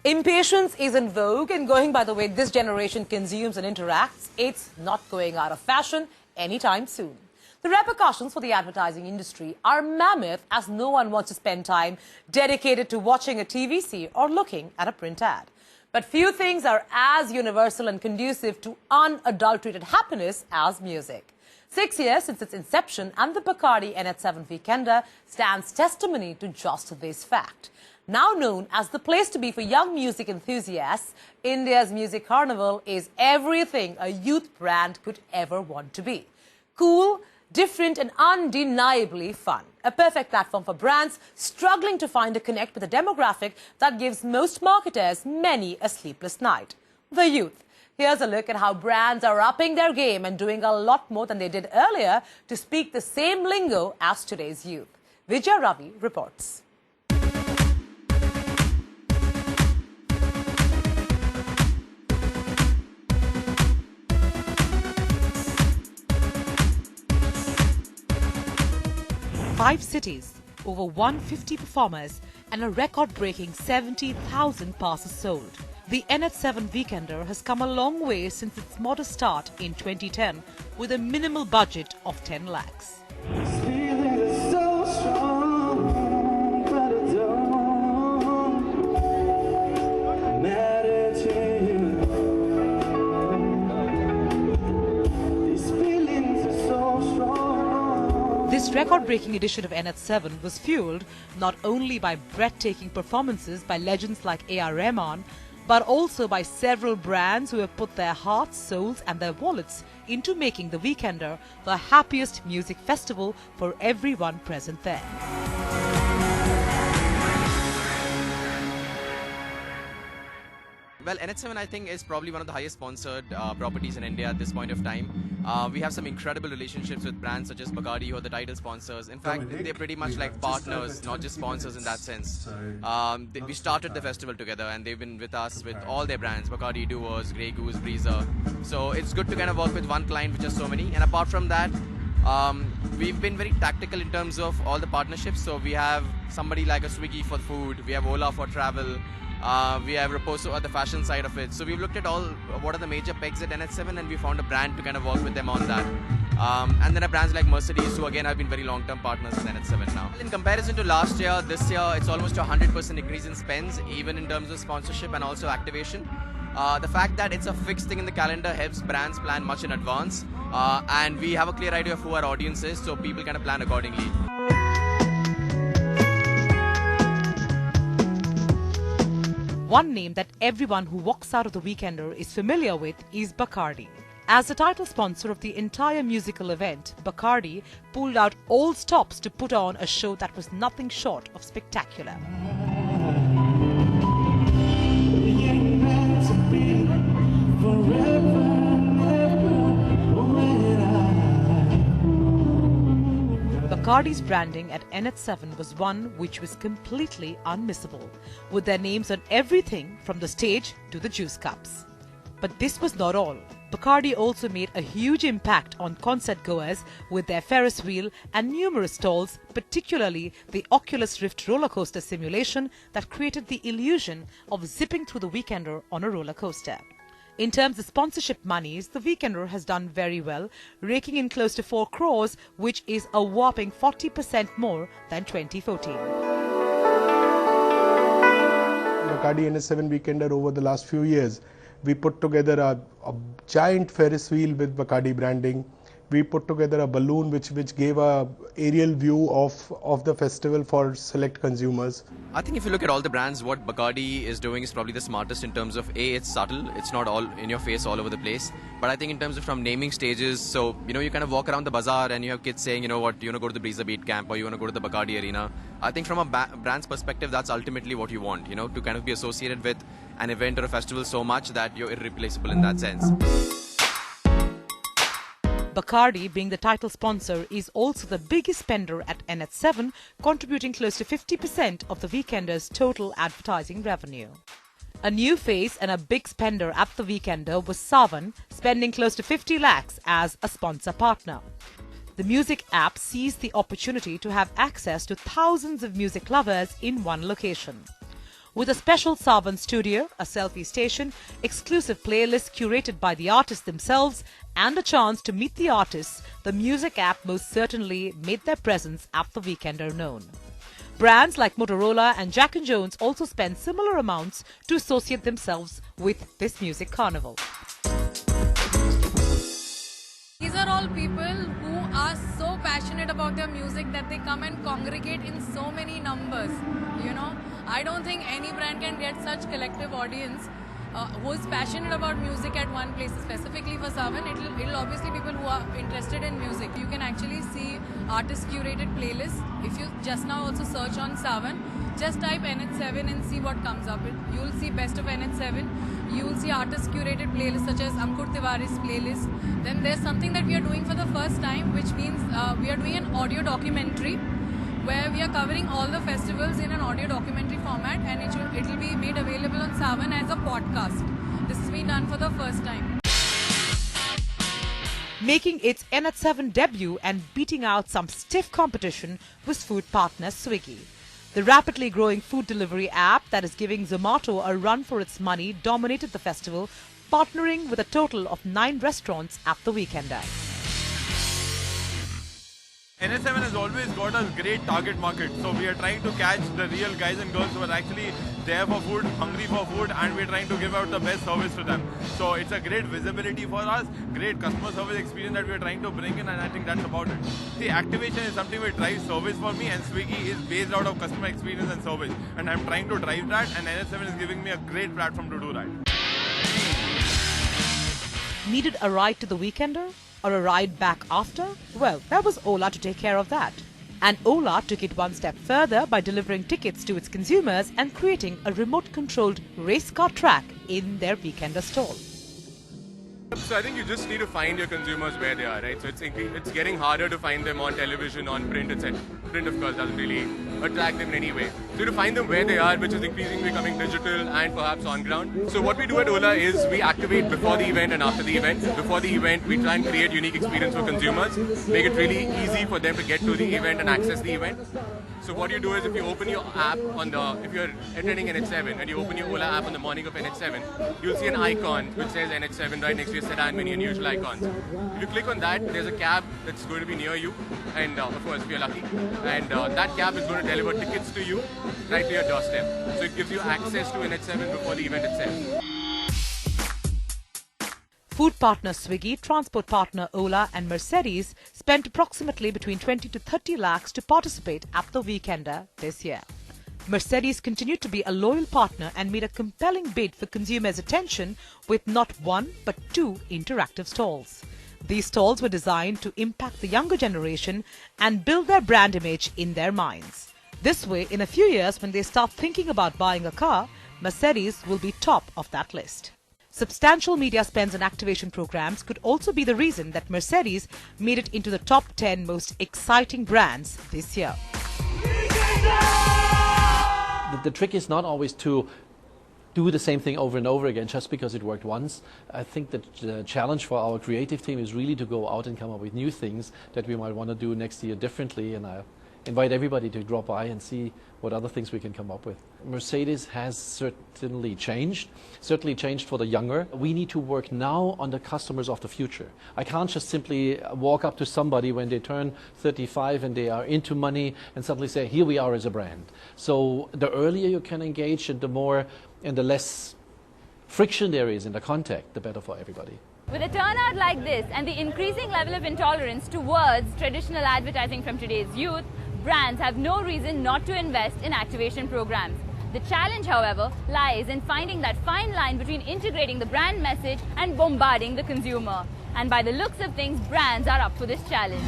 Impatience is in vogue, and going by the way this generation consumes and interacts, it's not going out of fashion anytime soon. The repercussions for the advertising industry are mammoth, as no one wants to spend time dedicated to watching a TVC or looking at a print ad. But few things are as universal and conducive to unadulterated happiness as music. 6 years since its inception, and the Bacardi NH7 Weekender stands testimony to just this fact. Now known as the place to be for young music enthusiasts, India's music carnival is everything a youth brand could ever want to be. Cool, different and undeniably fun. A perfect platform for brands struggling to find a connect with a demographic that gives most marketers many a sleepless night. The youth. Here's a look at how brands are upping their game and doing a lot more than they did earlier to speak the same lingo as today's youth. Vijay reports. Five cities, over 150 performers, and a record-breaking 70,000 passes sold. The NH7 Weekender has come a long way since its modest start in 2010 with a minimal budget of 10 lakhs. This record-breaking edition of NH7 was fueled not only by breathtaking performances by legends like A.R. Rahman, but also by several brands who have put their hearts, souls and their wallets into making the Weekender the happiest music festival for everyone present there. Well, NH7 I think is probably one of the highest sponsored properties in India at this point of time. We have some incredible relationships with brands such as Bacardi, who are the title sponsors. In fact, they're pretty much like partners, not just sponsors in that sense. We started the festival together and they've been with us with all their brands, Bacardi, Duos, Grey Goose, Breezer. So it's good to kind of work with one client, which is so many. And apart from that, we've been very tactical in terms of all the partnerships. So we have somebody like a Swiggy for food, we have Ola for travel, we have Reposo at the fashion side of it. So we've looked at all what are the major pegs at NH7 and we found a brand to kind of work with them on that. And then brands like Mercedes, who again have been very long-term partners with NH7 now. In comparison to last year, this year it's almost a 100% increase in spends, even in terms of sponsorship and also activation. The fact that it's a fixed thing in the calendar helps brands plan much in advance, and we have a clear idea of who our audience is, so people kind of plan accordingly. One name that everyone who walks out of the Weekender is familiar with is Bacardi. As the title sponsor of the entire musical event, Bacardi pulled out all stops to put on a show that was nothing short of spectacular. Bacardi's branding at NH7 was one which was completely unmissable, with their names on everything from the stage to the juice cups. But this was not all. Bacardi also made a huge impact on concert goers with their Ferris wheel and numerous stalls, particularly the Oculus Rift roller coaster simulation that created the illusion of zipping through the Weekender on a roller coaster. In terms of sponsorship monies, the Weekender has done very well, raking in close to 4 crores, which is a whopping 40% more than 2014. Bacardi NH7 Weekender over the last few years, we put together a giant Ferris wheel with Bacardi branding. We put together a balloon which gave a aerial view of the festival for select consumers. I think if you look at all the brands, what Bacardi is doing is probably the smartest in terms of it's subtle, it's not all in your face all over the place. But I think in terms of from naming stages, so you kind of walk around the bazaar and you have kids saying, you want to go to the Breezer Beat Camp or you want to go to the Bacardi Arena. I think from a brand's perspective, that's ultimately what you want, to kind of be associated with an event or a festival so much that you're irreplaceable in that sense. Bacardi, being the title sponsor, is also the biggest spender at NH7, contributing close to 50% of the Weekender's total advertising revenue. A new face and a big spender at the Weekender was Savan, spending close to 50 lakhs as a sponsor partner. The music app seized the opportunity to have access to thousands of music lovers in one location. with a special Savan studio, a selfie station, exclusive playlists curated by the artists themselves, and a chance to meet the artists, the music app most certainly made their presence at the Weekender known. Brands like Motorola and Jack & Jones also spend similar amounts to associate themselves with this music carnival. These are all people who are so passionate about their music that they come and congregate in so many numbers. You know, I don't think any brand can get such collective audience who is passionate about music at one place. Specifically for Savan, it'll obviously people who are interested in music. You can actually see artist curated playlists. If you just now also search on Savan, just type NH7 and see what comes up. You'll see best of NH7. You will see artist curated playlists such as Ankur Tiwari's playlist. Then there's something that we are doing for the first time, which means we are doing an audio documentary where we are covering all the festivals in an audio documentary format, and it will be made available on Savan as a podcast. This has been done for the first time. Making its NH7 debut and beating out some stiff competition was food partner Swiggy. The rapidly growing food delivery app that is giving Zomato a run for its money dominated the festival, partnering with a total of 9 restaurants at the Weekender. NH7 has always got a great target market, so we are trying to catch the real guys and girls who are actually there for food, hungry for food, and we're trying to give out the best service to them. So it's a great visibility for us, great customer service experience that we're trying to bring in, and I think that's about it. See, activation is something which drives service for me, and Swiggy is based out of customer experience and service, and I'm trying to drive that, and NH7 is giving me a great platform to do that. Needed a ride to the Weekender? Or a ride back after? Well, there was Ola to take care of that. And Ola took it one step further by delivering tickets to its consumers and creating a remote-controlled race car track in their Weekender stall. So I think you just need to find your consumers where they are, right? So it's getting harder to find them on television, on print, etc. Print, of course, doesn't really attract them in any way. So to find them where they are, which is increasingly becoming digital and perhaps on ground. So what we do at Ola is we activate before the event and after the event. Before the event, we try and create unique experience for consumers, make it really easy for them to get to the event and access the event. So what you do is if you open your app if you're attending NH7 and you open your Ola app on the morning of NH7, you'll see an icon which says NH7 right next to your sedan, mini and usual icons. If you click on that, there's a cab that's going to be near you, and of course if you're lucky, and that cab is going to deliver tickets to you right to your doorstep. So it gives you access to NH7 before the event itself. Food partner Swiggy, transport partner Ola and Mercedes spent approximately between 20 to 30 lakhs to participate at the Weekender this year. Mercedes continued to be a loyal partner and made a compelling bid for consumers' attention with not one but 2 interactive stalls. These stalls were designed to impact the younger generation and build their brand image in their minds. This way, in a few years, when they start thinking about buying a car, Mercedes will be top of that list. Substantial media spends on activation programs could also be the reason that Mercedes made it into the top 10 most exciting brands this year. The trick is not always to do the same thing over and over again just because it worked once. I think that the challenge for our creative team is really to go out and come up with new things that we might want to do next year differently, and I invite everybody to drop by and see what other things we can come up with. Mercedes has certainly changed for the younger. We need to work now on the customers of the future. I can't just simply walk up to somebody when they turn 35 and they are into money and suddenly say, here we are as a brand. So the earlier you can engage and the less friction there is in the contact, the better for everybody. With a turnout like this and the increasing level of intolerance towards traditional advertising from today's youth, brands have no reason not to invest in activation programs. The challenge, however, lies in finding that fine line between integrating the brand message and bombarding the consumer. And by the looks of things, brands are up for this challenge.